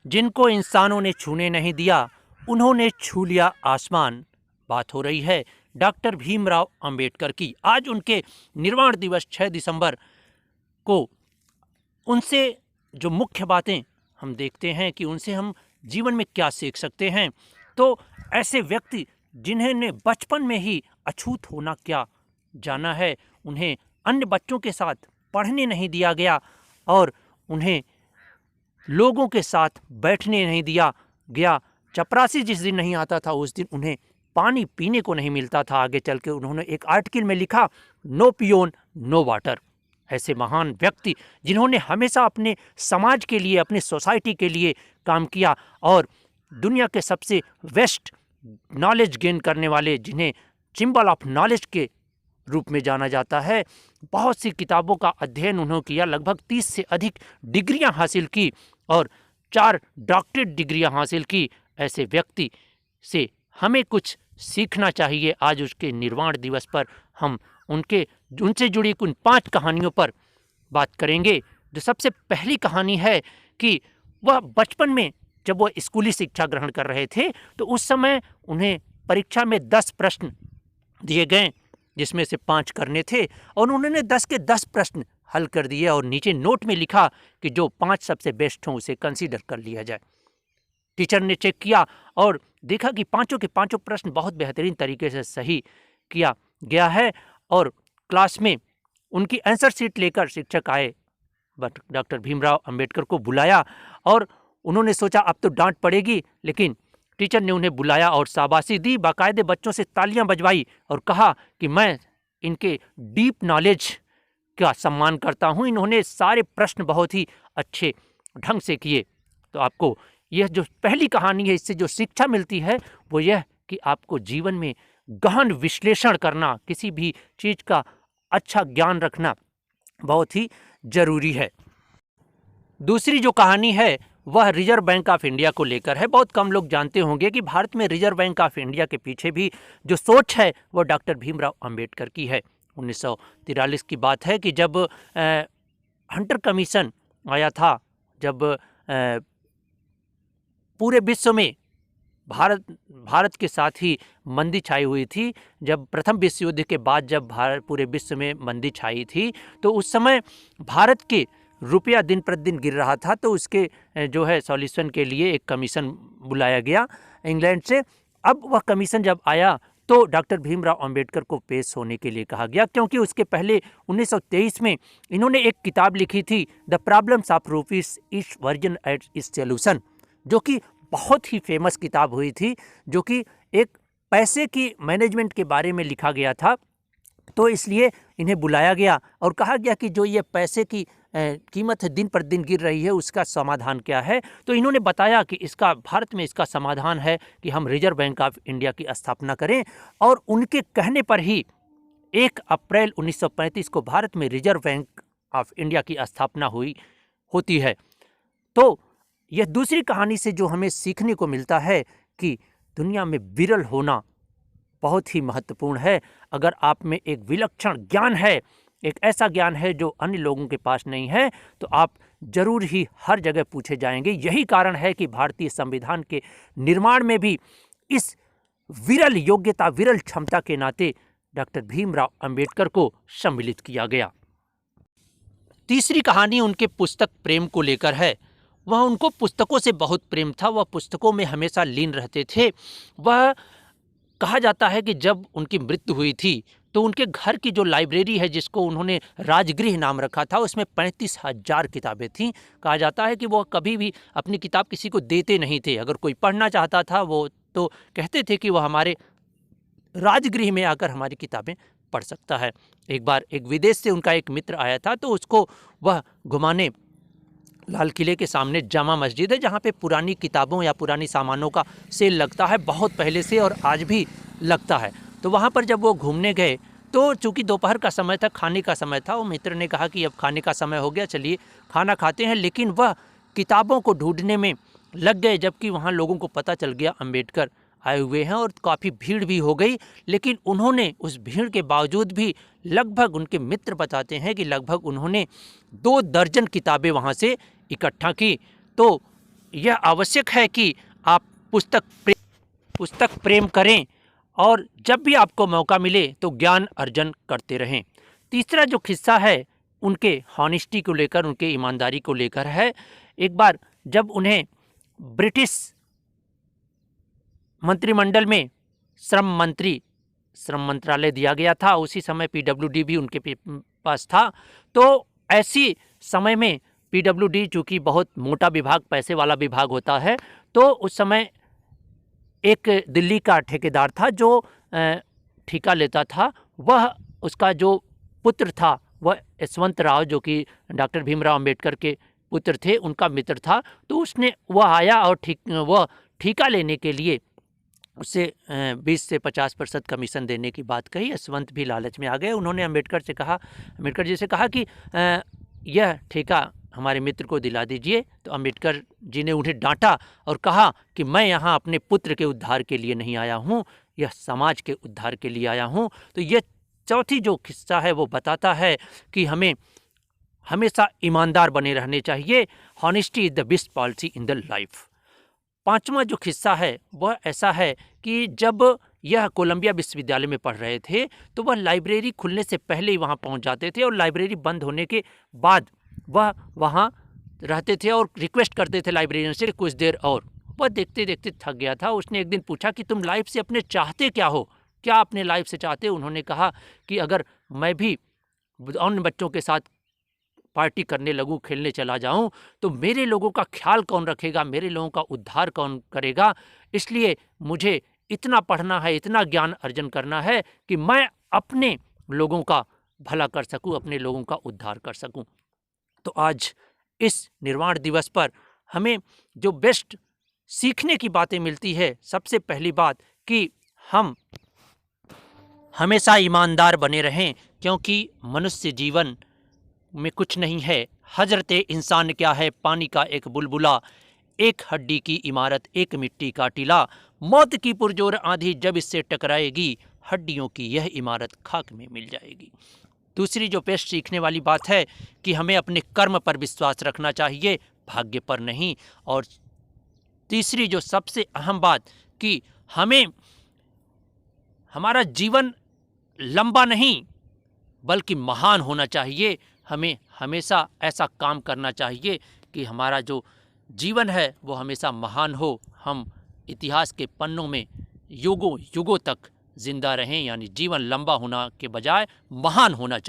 जिनको इंसानों ने छूने नहीं दिया, उन्होंने छू लिया आसमान। बात हो रही है डॉक्टर भीमराव अंबेडकर की। आज उनके निर्वाण दिवस 6 दिसंबर को उनसे जो मुख्य बातें हम देखते हैं कि उनसे हम जीवन में क्या सीख सकते हैं। तो ऐसे व्यक्ति जिन्होंने बचपन में ही अछूत होना क्या जाना है, उन्हें अन्य बच्चों के साथ पढ़ने नहीं दिया गया और उन्हें लोगों के साथ बैठने नहीं दिया गया। चपरासी जिस दिन नहीं आता था उस दिन उन्हें पानी पीने को नहीं मिलता था। आगे चल के उन्होंने एक आर्टिकल में लिखा, नो पियोन नो वाटर। ऐसे महान व्यक्ति जिन्होंने हमेशा अपने समाज के लिए, अपनी सोसाइटी के लिए काम किया और दुनिया के सबसे बेस्ट नॉलेज गेन करने वाले, जिन्हें सिंबल ऑफ नॉलेज के रूप में जाना जाता है, बहुत सी किताबों का अध्ययन उन्होंने किया, लगभग 30 से अधिक डिग्रियां हासिल की और 4 डॉक्टरेट डिग्रियां हासिल की। ऐसे व्यक्ति से हमें कुछ सीखना चाहिए। आज उसके निर्वाण दिवस पर हम उनसे जुड़ी उन 5 कहानियों पर बात करेंगे। जो सबसे पहली कहानी है कि वह बचपन में जब वह स्कूली शिक्षा ग्रहण कर रहे थे तो उस समय उन्हें परीक्षा में 10 प्रश्न दिए गए, जिसमें से 5 करने थे और उन्होंने 10 के 10 प्रश्न हल कर दिए और नीचे नोट में लिखा कि जो 5 सबसे बेस्ट हों उसे कंसीडर कर लिया जाए। टीचर ने चेक किया और देखा कि 5 के 5 प्रश्न बहुत बेहतरीन तरीके से सही किया गया है और क्लास में उनकी आंसर शीट लेकर शिक्षक आए, बट डॉक्टर भीमराव अंबेडकर को बुलाया और उन्होंने सोचा अब तो डांट पड़ेगी, लेकिन टीचर ने उन्हें बुलाया और शाबाशी दी, बाकायदे बच्चों से तालियां बजवाई और कहा कि मैं इनके डीप नॉलेज का सम्मान करता हूं, इन्होंने सारे प्रश्न बहुत ही अच्छे ढंग से किए। तो आपको यह जो पहली कहानी है, इससे जो शिक्षा मिलती है वो यह कि आपको जीवन में गहन विश्लेषण करना, किसी भी चीज़ का अच्छा ज्ञान रखना बहुत ही जरूरी है। दूसरी जो कहानी है वह रिजर्व बैंक ऑफ इंडिया को लेकर है। बहुत कम लोग जानते होंगे कि भारत में रिजर्व बैंक ऑफ इंडिया के पीछे भी जो सोच है वो डॉक्टर भीमराव अंबेडकर की है। 1943 की बात है कि जब हंटर कमीशन आया था, जब पूरे विश्व में भारत के साथ ही मंदी छाई हुई थी, जब प्रथम विश्व युद्ध के बाद जब पूरे विश्व में मंदी छाई थी तो उस समय भारत के रुपया दिन प्रतिदिन गिर रहा था। तो उसके जो है सॉल्यूशन के लिए एक कमीशन बुलाया गया इंग्लैंड से। अब वह कमीशन जब आया तो डॉक्टर भीमराव अंबेडकर को पेश होने के लिए कहा गया, क्योंकि उसके पहले 1923 में इन्होंने एक किताब लिखी थी, the problems of rupees each version at its solution, जो कि बहुत ही फेमस किताब हुई थी, जो कि एक पैसे की मैनेजमेंट के बारे में लिखा गया था। तो इसलिए इन्हें बुलाया गया और कहा गया कि जो ये पैसे की कीमत है दिन पर दिन गिर रही है, उसका समाधान क्या है। तो इन्होंने बताया कि इसका भारत में इसका समाधान है कि हम रिजर्व बैंक ऑफ इंडिया की स्थापना करें और उनके कहने पर ही 1 अप्रैल 1935 को भारत में रिजर्व बैंक ऑफ इंडिया की स्थापना होती है। तो यह दूसरी कहानी से जो हमें सीखने को मिलता है कि दुनिया में विरल होना बहुत ही महत्वपूर्ण है। अगर आप में एक विलक्षण ज्ञान है, एक ऐसा ज्ञान है जो अन्य लोगों के पास नहीं है, तो आप जरूर ही हर जगह पूछे जाएंगे। यही कारण है कि भारतीय संविधान के निर्माण में भी इस विरल योग्यता, विरल क्षमता के नाते डॉक्टर भीमराव अंबेडकर को सम्मिलित किया गया। तीसरी कहानी उनके पुस्तक प्रेम को लेकर है। वह उनको पुस्तकों से बहुत प्रेम था, वह पुस्तकों में हमेशा लीन रहते थे। वह कहा जाता है कि जब उनकी मृत्यु हुई थी तो उनके घर की जो लाइब्रेरी है, जिसको उन्होंने राजगृह नाम रखा था, उसमें 35,000 किताबें थीं। कहा जाता है कि वो कभी भी अपनी किताब किसी को देते नहीं थे। अगर कोई पढ़ना चाहता था वो तो कहते थे कि वह हमारे राजगृह में आकर हमारी किताबें पढ़ सकता है। एक बार एक विदेश से उनका एक मित्र आया था, तो उसको वह घुमाने लाल किले के सामने जामा मस्जिद है, जहाँ पे पुरानी किताबों या पुरानी सामानों का सेल लगता है, बहुत पहले से और आज भी लगता है। तो वहाँ पर जब वो घूमने गए तो चूँकि दोपहर का समय था, खाने का समय था, वो मित्र ने कहा कि अब खाने का समय हो गया, चलिए खाना खाते हैं। लेकिन वह किताबों को ढूंढने में लग गए, जबकि वहाँ लोगों को पता चल गया अंबेडकर आए हुए हैं और काफ़ी भीड़ भी हो गई। लेकिन उन्होंने उस भीड़ के बावजूद भी लगभग, उनके मित्र बताते हैं कि लगभग उन्होंने 2 दर्जन किताबें वहाँ से इकट्ठा की। तो यह आवश्यक है कि आप पुस्तक प्रेम करें और जब भी आपको मौका मिले तो ज्ञान अर्जन करते रहें। तीसरा जो किस्सा है उनके हॉनेस्टी को लेकर, उनके ईमानदारी को लेकर है। एक बार जब उन्हें ब्रिटिश मंत्रिमंडल में श्रम मंत्रालय दिया गया था, उसी समय पीडब्ल्यूडी भी उनके पास था। तो ऐसी समय में पीडब्ल्यूडी चूँकि बहुत मोटा विभाग, पैसे वाला विभाग होता है, तो उस समय एक दिल्ली का ठेकेदार था जो ठेका लेता था। वह, उसका जो पुत्र था वह यशवंत राव, जो कि डॉक्टर भीमराव अंबेडकर के पुत्र थे, उनका मित्र था। तो वह आया और वह ठेका लेने के लिए उससे 20 से 50% कमीशन देने की बात कही। यशवंत भी लालच में आ गए। उन्होंने अम्बेडकर जी से कहा कि यह ठेका हमारे मित्र को दिला दीजिए। तो अम्बेडकर जी ने उन्हें डांटा और कहा कि मैं यहाँ अपने पुत्र के उद्धार के लिए नहीं आया हूँ, यह समाज के उद्धार के लिए आया हूँ। तो यह चौथी जो किस्सा है वो बताता है कि हमें हमेशा ईमानदार बने रहने चाहिए। Honesty is the best policy in the life. पांचवा जो किस्सा है वह ऐसा है कि जब यह कोलंबिया विश्वविद्यालय में पढ़ रहे थे तो वह लाइब्रेरी खुलने से पहले ही वहाँ पहुँच जाते थे और लाइब्रेरी बंद होने के बाद वह वहाँ रहते थे और रिक्वेस्ट करते थे लाइब्रेरियन से कुछ देर और। वह देखते देखते थक गया था। उसने एक दिन पूछा कि तुम लाइफ से अपने चाहते क्या हो, क्या अपने लाइफ से चाहते हो? उन्होंने कहा कि अगर मैं भी अन्य बच्चों के साथ पार्टी करने लगूं, खेलने चला जाऊं, तो मेरे लोगों का ख्याल कौन रखेगा, मेरे लोगों का उद्धार कौन करेगा? इसलिए मुझे इतना पढ़ना है, इतना ज्ञान अर्जन करना है कि मैं अपने लोगों का भला कर सकूं, अपने लोगों का उद्धार कर सकूं। तो आज इस निर्वाण दिवस पर हमें जो बेस्ट सीखने की बातें मिलती है, सबसे पहली बात कि हम हमेशा ईमानदार बने रहें, क्योंकि मनुष्य जीवन में कुछ नहीं है। हजरते इंसान क्या है, पानी का एक बुलबुला, एक हड्डी की इमारत, एक मिट्टी का टीला, मौत की पुरजोर आंधी जब इससे टकराएगी, हड्डियों की यह इमारत खाक में मिल जाएगी। दूसरी जो पेश सीखने वाली बात है कि हमें अपने कर्म पर विश्वास रखना चाहिए, भाग्य पर नहीं। और तीसरी जो सबसे अहम बात कि हमें हमारा जीवन लंबा नहीं बल्कि महान होना चाहिए। हमें हमेशा ऐसा काम करना चाहिए कि हमारा जो जीवन है वो हमेशा महान हो, हम इतिहास के पन्नों में युगों युगों तक जिंदा रहें। यानी जीवन लंबा होना के बजाय महान होना चाहिए।